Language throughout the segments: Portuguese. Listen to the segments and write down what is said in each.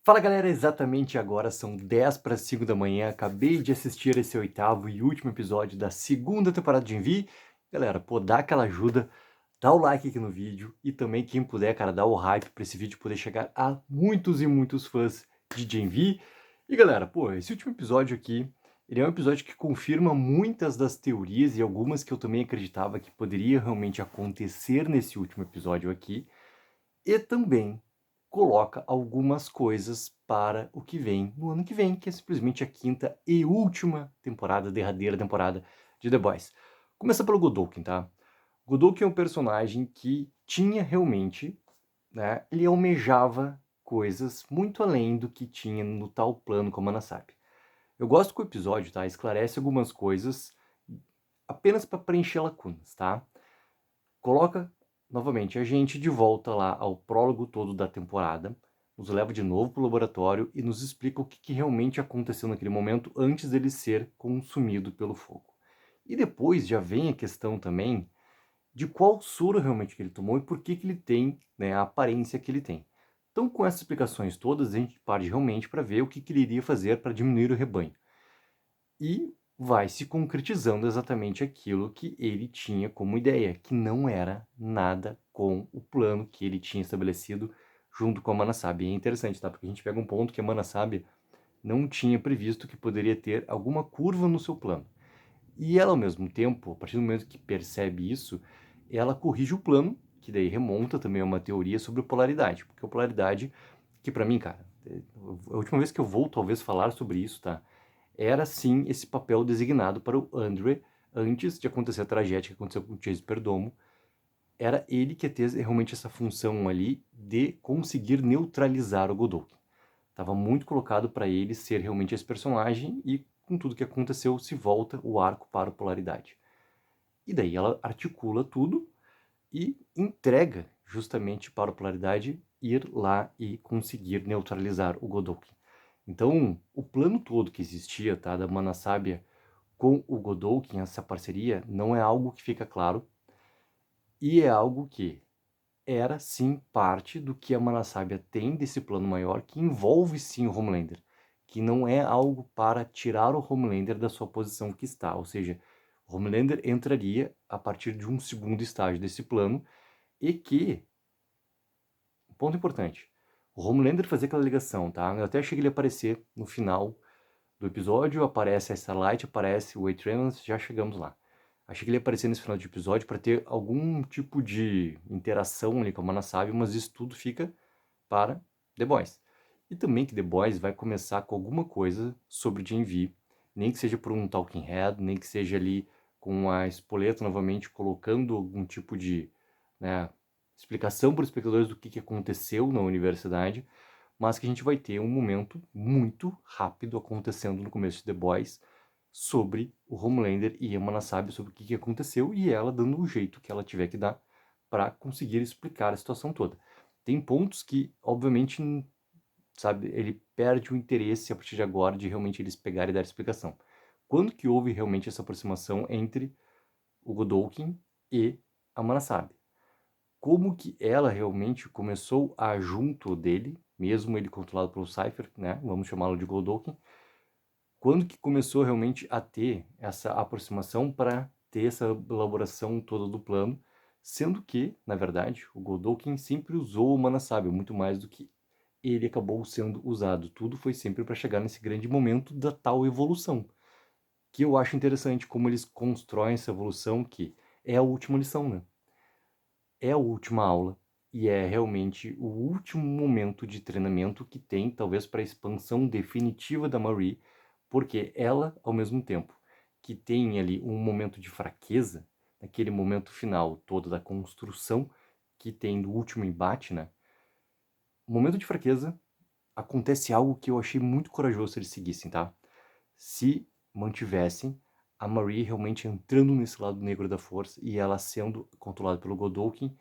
Fala galera, exatamente agora são 10 para as 5 da manhã. Acabei de assistir esse oitavo e último episódio da segunda temporada de Envy. Galera, pô, dá aquela ajuda, dá o like aqui no vídeo e também quem puder, cara, dá o hype para esse vídeo poder chegar a muitos e muitos fãs de Envy. E galera, pô, esse último episódio aqui, ele é um episódio que confirma muitas das teorias e algumas que eu também acreditava que poderia realmente acontecer nesse último episódio aqui. E também coloca algumas coisas para o que vem no ano que vem, que é simplesmente a quinta e última temporada, derradeira temporada de The Boys. Começa pelo Godolkin, tá? Godolkin é um personagem que tinha realmente, né, ele almejava coisas muito além do que tinha no tal plano com a Manasap. Eu gosto que o episódio, tá, esclarece algumas coisas apenas para preencher lacunas, tá? Coloca novamente a gente de volta lá ao prólogo todo da temporada, nos leva de novo para o laboratório e nos explica o que realmente aconteceu naquele momento antes dele ser consumido pelo fogo. E depois já vem a questão também de qual soro realmente que ele tomou e por que ele tem, né, a aparência que ele tem. Então, com essas explicações todas, a gente parte realmente para ver o que ele iria fazer para diminuir o rebanho. E vai se concretizando exatamente aquilo que ele tinha como ideia, que não era nada com o plano que ele tinha estabelecido junto com a Manasab. E é interessante, tá? Porque a gente pega um ponto que a Manasab não tinha previsto que poderia ter alguma curva no seu plano. E ela, ao mesmo tempo, a partir do momento que percebe isso, ela corrige o plano, que daí remonta também a uma teoria sobre polaridade. Porque a polaridade, que para mim, cara, a última vez que eu vou talvez falar sobre isso, tá? Era sim esse papel designado para o Andre antes de acontecer a tragédia que aconteceu com o Chase Perdomo. Era ele que ia ter realmente essa função ali de conseguir neutralizar o Godot. Estava muito colocado para ele ser realmente esse personagem e com tudo que aconteceu se volta o arco para a polaridade. E daí ela articula tudo e entrega justamente para a polaridade ir lá e conseguir neutralizar o Godot. Então, o plano todo que existia, tá, da Manassábia com o Godolkin, essa parceria, não é algo que fica claro e é algo que era sim parte do que a Manassábia tem desse plano maior, que envolve sim o Homelander, que não é algo para tirar o Homelander da sua posição que está, ou seja, o Homelander entraria a partir de um segundo estágio desse plano e que, ponto importante, o Homelander fazia aquela ligação, tá? Eu até achei que ele ia aparecer no final do episódio, aparece a Starlight, aparece o Wade Reynolds, já chegamos lá. Achei que ele ia aparecer nesse final de episódio para ter algum tipo de interação ali com a Manassabi, mas isso tudo fica para The Boys. E também que The Boys vai começar com alguma coisa sobre Gen V, nem que seja por um Talking Head, nem que seja ali com a Spoleto novamente colocando algum tipo de, né, explicação para os espectadores do que aconteceu na universidade, mas que a gente vai ter um momento muito rápido acontecendo no começo de The Boys sobre o Homelander e a Manassabi sobre o que aconteceu e ela dando o jeito que ela tiver que dar para conseguir explicar a situação toda. Tem pontos que, obviamente, sabe, ele perde o interesse a partir de agora de realmente eles pegarem e dar explicação. Quando que houve realmente essa aproximação entre o Godolkin e a Manassabi? Como que ela realmente começou a junto dele, mesmo ele controlado pelo Cypher, né? Vamos chamá-lo de Godolkin. Quando que começou realmente a ter essa aproximação para ter essa elaboração toda do plano, sendo que, na verdade, o Godolkin sempre usou o Manassabi, muito mais do que ele acabou sendo usado. Tudo foi sempre para chegar nesse grande momento da tal evolução, que eu acho interessante como eles constroem essa evolução, que é a última lição, né? É a última aula e é realmente o último momento de treinamento que tem, talvez, para a expansão definitiva da Marie, porque ela, ao mesmo tempo que tem ali um momento de fraqueza, naquele momento final todo da construção que tem do último embate, né? No momento de fraqueza, acontece algo que eu achei muito corajoso se eles seguissem, tá? Se mantivessem a Marie realmente entrando nesse lado negro da força e ela sendo controlada pelo Godolkin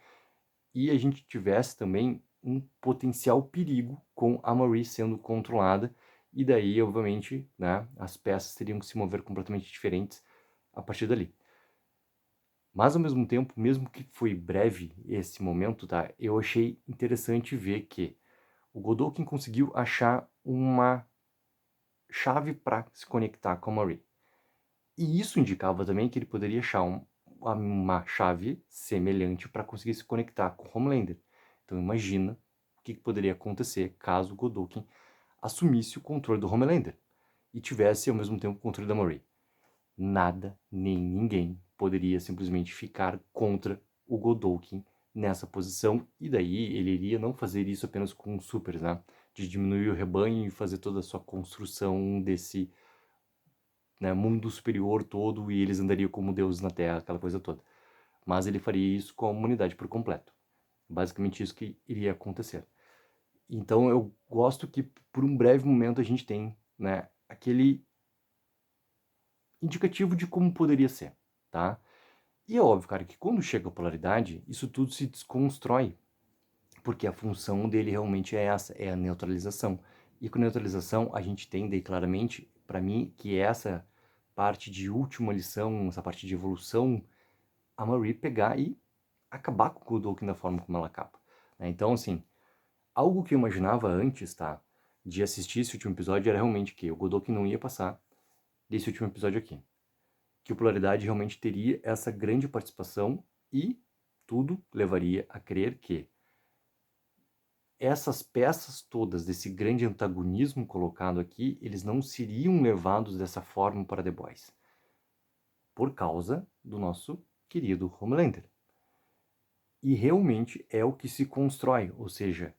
e a gente tivesse também um potencial perigo com a Marie sendo controlada, e daí, obviamente, né, as peças teriam que se mover completamente diferentes a partir dali. Mas, ao mesmo tempo, mesmo que foi breve esse momento, tá, eu achei interessante ver que o Godolkin conseguiu achar uma chave para se conectar com a Marie. E isso indicava também que ele poderia achar uma chave semelhante para conseguir se conectar com o Homelander. Então imagina o que poderia acontecer caso o Godolkin assumisse o controle do Homelander e tivesse ao mesmo tempo o controle da Marie. Nada, nem ninguém poderia simplesmente ficar contra o Godolkin nessa posição, e daí ele iria não fazer isso apenas com supers, né? De diminuir o rebanho e fazer toda a sua construção desse, né, mundo superior todo, e eles andariam como deuses na Terra, aquela coisa toda. Mas ele faria isso com a humanidade por completo. Basicamente isso que iria acontecer. Então eu gosto que por um breve momento a gente tem, né, aquele indicativo de como poderia ser, tá? E é óbvio, cara, que quando chega a polaridade, isso tudo se desconstrói, porque a função dele realmente é essa, é a neutralização. E com neutralização a gente tem daí claramente, para mim, que essa parte de última lição, essa parte de evolução, a Marie pegar e acabar com o Godolkin da forma como ela acaba, né? Então, assim, algo que eu imaginava antes, tá, de assistir esse último episódio era realmente que o Godolkin não ia passar desse último episódio aqui. Que o Polaridade realmente teria essa grande participação e tudo levaria a crer que essas peças todas desse grande antagonismo colocado aqui, eles não seriam levados dessa forma para The Boys. Por causa do nosso querido Homelander. E realmente é o que se constrói, ou seja,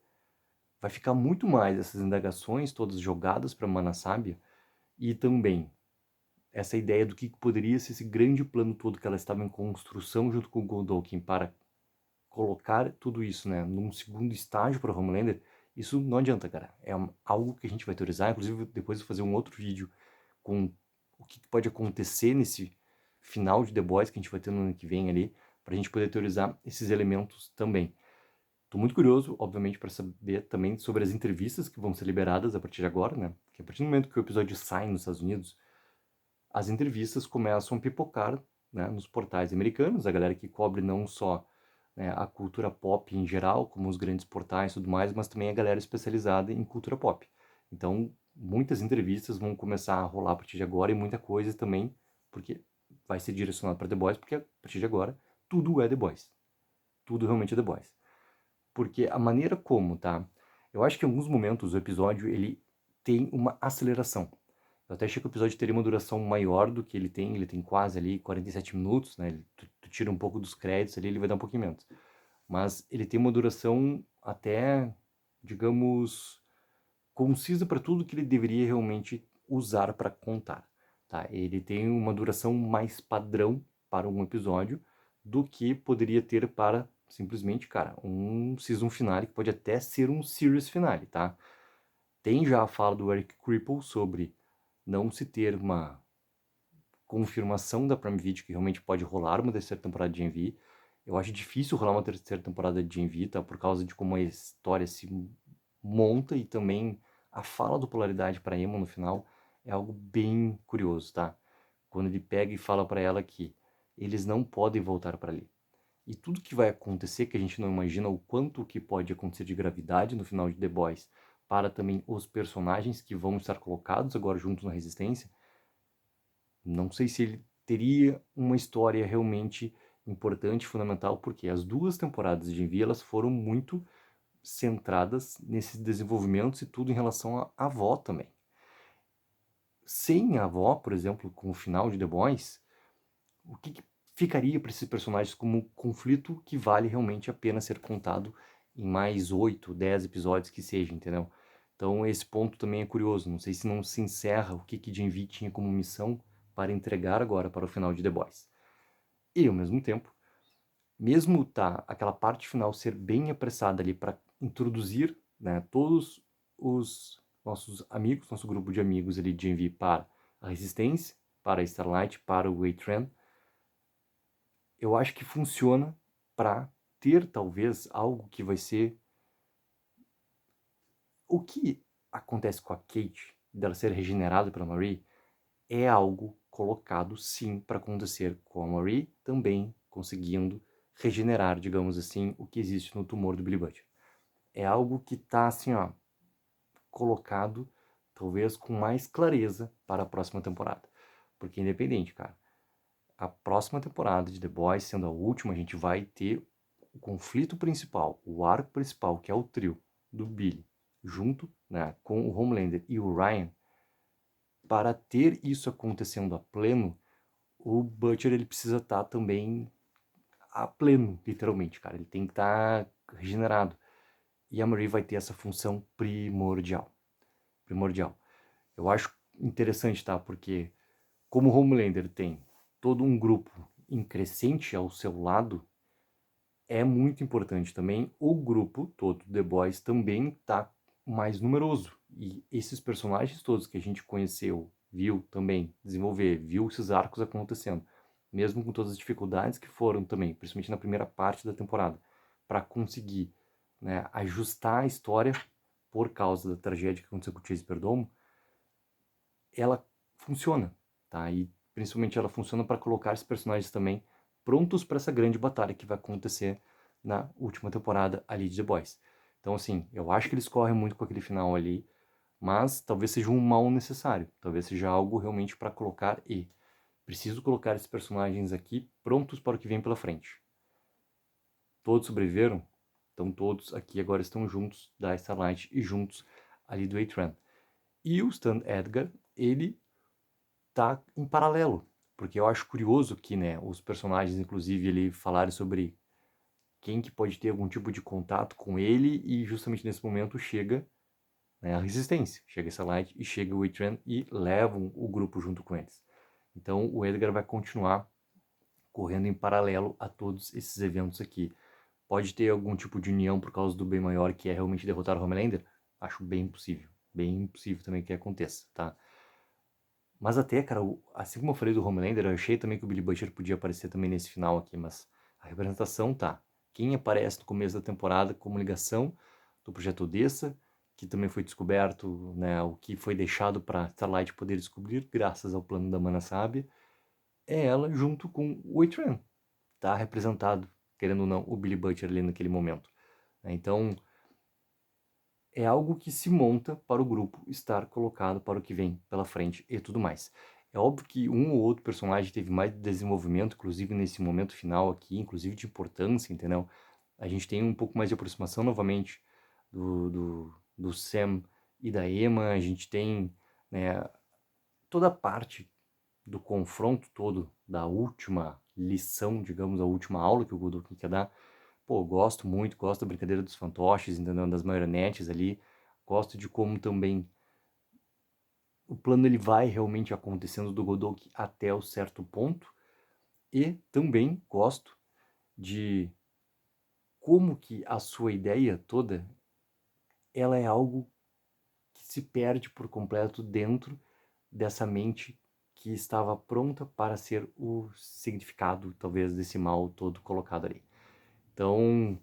vai ficar muito mais essas indagações todas jogadas para Manassábia e também essa ideia do que poderia ser esse grande plano todo que ela estava em construção junto com o Godolkin para colocar tudo isso, né, num segundo estágio para o Homelander. Isso não adianta, cara. É algo que a gente vai teorizar, inclusive depois vou fazer um outro vídeo com o que pode acontecer nesse final de The Boys que a gente vai ter no ano que vem ali, para a gente poder teorizar esses elementos também. Tô muito curioso, obviamente, para saber também sobre as entrevistas que vão ser liberadas a partir de agora, né? Porque a partir do momento que o episódio sai nos Estados Unidos, as entrevistas começam a pipocar, né, nos portais americanos, a galera que cobre não só, né, a cultura pop em geral, como os grandes portais e tudo mais, mas também a galera especializada em cultura pop. Então, muitas entrevistas vão começar a rolar a partir de agora e muita coisa também, porque vai ser direcionado para The Boys, porque a partir de agora tudo é The Boys. Tudo realmente é The Boys. Porque a maneira como, tá? Eu acho que em alguns momentos o episódio ele tem uma aceleração. Eu até achei que o episódio teria uma duração maior do que ele tem quase ali 47 minutos, né? Tu tira um pouco dos créditos ali, ele vai dar um pouquinho menos. Mas ele tem uma duração até, digamos, concisa para tudo que ele deveria realmente usar para contar, tá? Ele tem uma duração mais padrão para um episódio do que poderia ter para simplesmente, cara, um season finale que pode até ser um series finale, tá? Tem já a fala do Eric Kripke sobre não se ter uma confirmação da Prime Video que realmente pode rolar uma terceira temporada de Gen-V. Eu acho difícil rolar uma terceira temporada de Gen-V, tá? Por causa de como a história se monta e também a fala do Polaridade para Emma no final é algo bem curioso, tá? Quando ele pega e fala para ela que eles não podem voltar para ali. E tudo que vai acontecer, que a gente não imagina o quanto que pode acontecer de gravidade no final de The Boys, para também os personagens que vão estar colocados agora juntos na Resistência, não sei se ele teria uma história realmente importante, fundamental, porque as duas temporadas de Envy, elas foram muito centradas nesses desenvolvimentos e tudo em relação à avó também. Sem a avó, por exemplo, com o final de The Boys, o que ficaria para esses personagens como conflito que vale realmente a pena ser contado em mais 8, 10 episódios que seja, entendeu? Então esse ponto também é curioso, não sei se não se encerra o que Gen V tinha como missão para entregar agora para o final de The Boys. E ao mesmo tempo, mesmo aquela parte final ser bem apressada ali para introduzir, né, todos os nossos amigos, nosso grupo de amigos ali de Gen V para a Resistência, para a Starlight, para o Wei-Tran, eu acho que funciona para ter talvez algo que vai ser o que acontece com a Kate, dela ser regenerada pela Marie, é algo colocado sim para acontecer com a Marie também conseguindo regenerar, digamos assim, o que existe no tumor do Billy Butcher. É algo que tá assim, ó, colocado talvez com mais clareza para a próxima temporada. Porque independente, cara, a próxima temporada de The Boys, sendo a última, a gente vai ter o conflito principal, o arco principal, que é o trio do Billy, junto, né, com o Homelander e o Ryan. Para ter isso acontecendo a pleno, o Butcher ele precisa estar também a pleno, literalmente, cara. Ele tem que estar regenerado. E a Marie vai ter essa função primordial. Primordial. Eu acho interessante, tá? Porque como o Homelander tem todo um grupo em crescente ao seu lado, é muito importante também o grupo todo, The Boys, também tá mais numeroso. E esses personagens todos que a gente conheceu, viu também desenvolver, viu esses arcos acontecendo, mesmo com todas as dificuldades que foram também, principalmente na primeira parte da temporada, para conseguir, né, ajustar a história por causa da tragédia que aconteceu com o Chase Perdomo, ela funciona, tá? E principalmente ela funciona para colocar esses personagens também prontos para essa grande batalha que vai acontecer na última temporada ali de The Boys. Então, assim, eu acho que eles correm muito com aquele final ali, mas talvez seja um mal necessário, talvez seja algo realmente para colocar e preciso colocar esses personagens aqui prontos para o que vem pela frente. Todos sobreviveram, então todos aqui agora estão juntos da Starlight e juntos ali do A-Train. E o Stan Edgar, ele tá em paralelo, porque eu acho curioso que, né, os personagens, inclusive, ele falaram sobre quem que pode ter algum tipo de contato com ele e justamente nesse momento chega, né, a Resistência, chega essa Light e chega o A-Train e levam o grupo junto com eles. Então o Edgar vai continuar correndo em paralelo a todos esses eventos aqui. Pode ter algum tipo de união por causa do bem maior que é realmente derrotar o Homelander? Acho bem possível também que aconteça, tá? Mas até, cara, assim como eu falei do Homelander, eu achei também que o Billy Butcher podia aparecer também nesse final aqui, mas a representação tá. Quem aparece no começo da temporada como ligação do Projeto Odessa, que também foi descoberto, né, o que foi deixado para Starlight poder descobrir, graças ao plano da Mana Sábia, é ela junto com o A-Train. Tá representado, querendo ou não, o Billy Butcher ali naquele momento. Então, é algo que se monta para o grupo estar colocado para o que vem pela frente e tudo mais. É óbvio que um ou outro personagem teve mais desenvolvimento, inclusive nesse momento final aqui, inclusive de importância, entendeu? A gente tem um pouco mais de aproximação novamente do Sam e da Emma, a gente tem, né, toda a parte do confronto todo, da última lição, digamos, a última aula que o Godot quer dar. Pô, gosto muito, gosto da brincadeira dos fantoches, entendeu? Das marionetes ali. Gosto de como também o plano ele vai realmente acontecendo do Godot até o certo ponto. E também gosto de como que a sua ideia toda, ela é algo que se perde por completo dentro dessa mente que estava pronta para ser o significado, talvez, desse mal todo colocado ali. Então,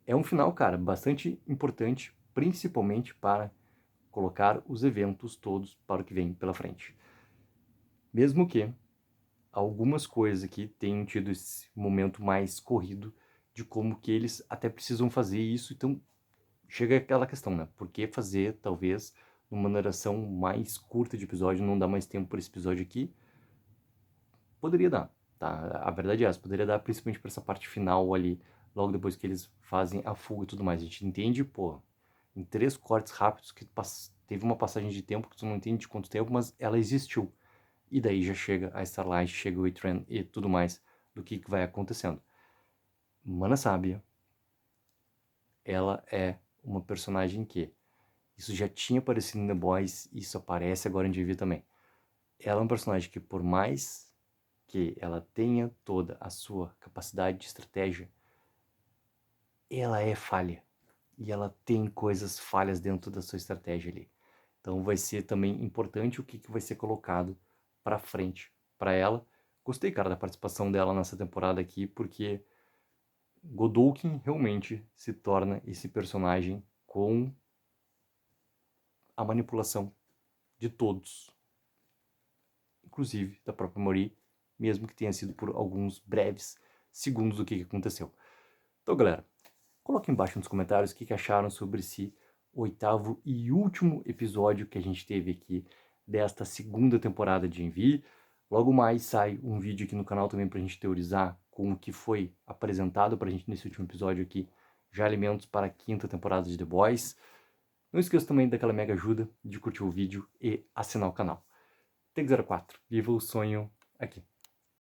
é um final, cara, bastante importante, principalmente para colocar os eventos todos para o que vem pela frente. Mesmo que algumas coisas aqui tenham tido esse momento mais corrido de como que eles até precisam fazer isso, então chega aquela questão, né? Por que fazer, talvez, uma narração mais curta de episódio, não dá mais tempo para esse episódio aqui? Poderia dar, tá? A verdade é essa, poderia dar principalmente para essa parte final ali, logo depois que eles fazem a fuga e tudo mais. A gente entende, pô, em 3 cortes rápidos que teve uma passagem de tempo que tu não entende de quanto tempo, mas ela existiu. E daí já chega a Starlight, chega o A-Train e tudo mais do que vai acontecendo. Mana Sábia, ela é uma personagem que isso já tinha aparecido em The Boys, isso aparece agora em DV também. Ela é um personagem que, por mais que ela tenha toda a sua capacidade de estratégia, ela é falha. E ela tem coisas falhas dentro da sua estratégia ali. Então vai ser também importante o que vai ser colocado para frente para ela. Gostei, cara, da participação dela nessa temporada aqui, porque Godolkin realmente se torna esse personagem com a manipulação de todos, inclusive da própria Mori, mesmo que tenha sido por alguns breves segundos do que aconteceu. Então, galera, coloque embaixo nos comentários o que acharam sobre esse oitavo e último episódio que a gente teve aqui desta segunda temporada de Envy. Logo mais sai um vídeo aqui no canal também pra gente teorizar com o que foi apresentado pra gente nesse último episódio aqui, já elementos para a quinta temporada de The Boys. Não esqueça também daquela mega ajuda de curtir o vídeo e assinar o canal. Take 04, viva o sonho aqui.